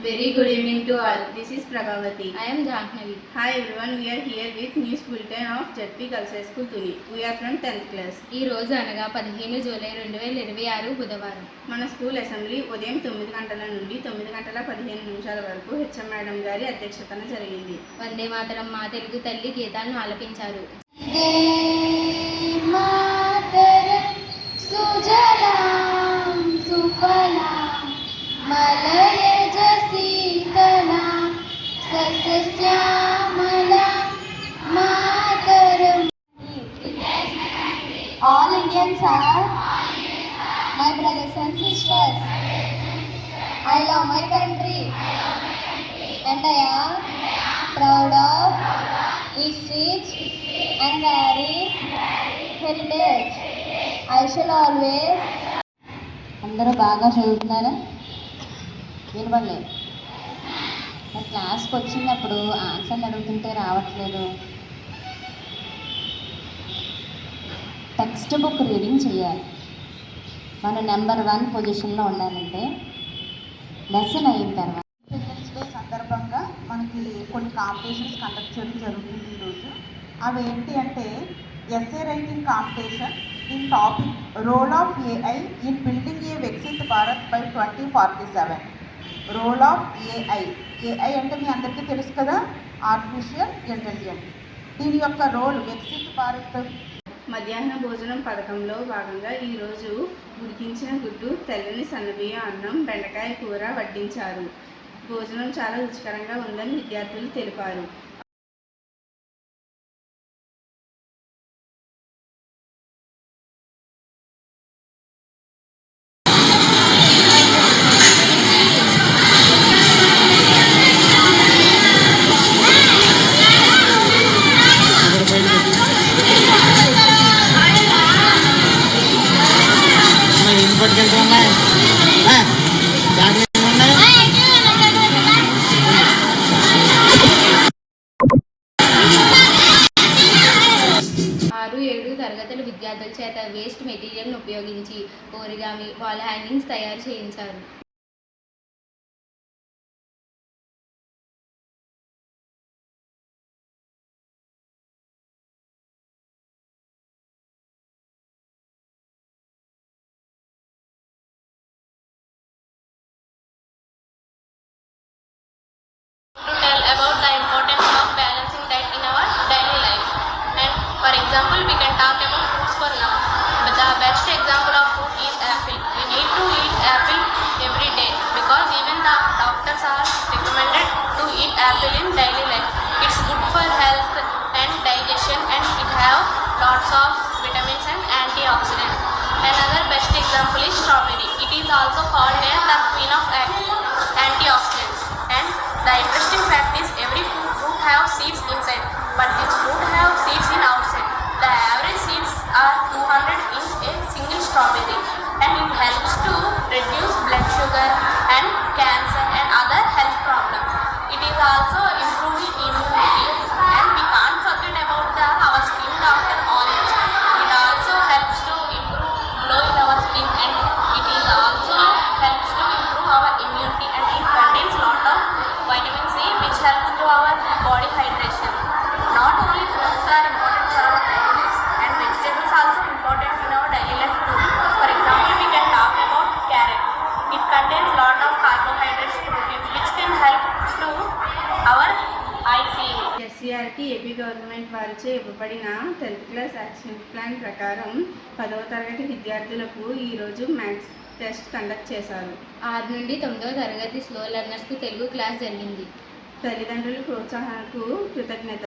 Very good evening to all. This is Prabhavati. I am Jahnavi. Hi everyone, we are here with news bulletin of ZP Girls High School Tuni. We are from 10th class. ఈ రోజు అనగా 15 July 2026 బుధవారం మన school assembly ఉదయం 9 గంటల నుండి 9 గంటల 15 నిమిషాల వరకు హెచ్ఎం మేడం గారి అధ్యక్షతన జరిగింది. వందే మాతరం మా తెలుగు తల్లి గీతాలను ఆలపించారు. All Indians are my brothers and sisters. I love my country and I am proud of its rich and varied heritage. I shall always. అందరూ బాగా చదువుతున్నారా? వినపడలేదు. మరి క్లాస్కి వచ్చినప్పుడు ఆన్సర్లు అడుగుతుంటే రావట్లేదు. టెక్స్ట్ బుక్ రీడింగ్ చేయాలి. మనం నెంబర్ 1 పొజిషన్లో ఉండాలంటే లెసన్ అయిన తర్వాత చిల్డ్రన్స్ డే సందర్భంగా మనకి కొన్ని కాంపిటీషన్స్ కండక్ట్ చేయడం జరుగుతుంది ఈరోజు. అవి ఏంటి అంటే essay writing competition in topic role of AI in building a Viksit Bharat by 2047. Role of AI అంటే మీ అందరికీ తెలుసు కదా, ఆర్టిఫిషియల్ ఇంటెలిజెన్స్. దీని యొక్క రోల్ వికసిత భారత్. మధ్యాహ్న భోజనం పథకంలో భాగంగా ఈరోజు ఉడికించిన గుడ్డు, తెల్లని సన్నబియ్యం అన్నం, బెండకాయ కూర వడ్డించారు. భోజనం చాలా రుచికరంగా ఉందని విద్యార్థులు తెలిపారు. ఆరు 7 తరగతుల విద్యార్థుల చేత వేస్ట్ మెటీరియల్ను ఉపయోగించి ఓరిగామి, వాల్ హ్యాంగింగ్స్ తయారు చేయించారు. To tell about the importance of balancing diet in our daily life. And for example, we can talk about fruits for now. But the best example of fruit is apple. We need to eat apple every day because even the doctors are recommended to eat apple in daily life. It's good for health and digestion and it have lots of vitamins and antioxidants. Another best example is strawberry. It is also called as the queen of antioxidants. And the interesting fact is every fruit have seeds inside, but this fruit have seeds in outside. The average seeds are 200 in a single strawberry, and it helps to reduce blood sugar and cancer and other health problems. It is also improving immunity, and we can't forget about our skin doctor orange. It also helps to improve glow in our skin, and it is also helps to improve our immunity, and it contains lot of vitamin C which helps to our body hydration. Not only fruits are important for our daily life, and vegetables also important in our daily life too. For example, we can talk about carrot. It contains lot of carbohydrates, proteins which can help to our eye seeing. SCERT AP government వారిచే ఇవ్వబడిన 10th class action plan ప్రకారం 10వ తరగతి విద్యార్థులకు ఈరోజు maths test conduct చేశారు. 6 నుండి 9వ తరగతి స్లో లెర్నర్స్కు తెలుగు క్లాస్ జరిగింది. తల్లిదండ్రుల ప్రోత్సాహనకు కృతజ్ఞత.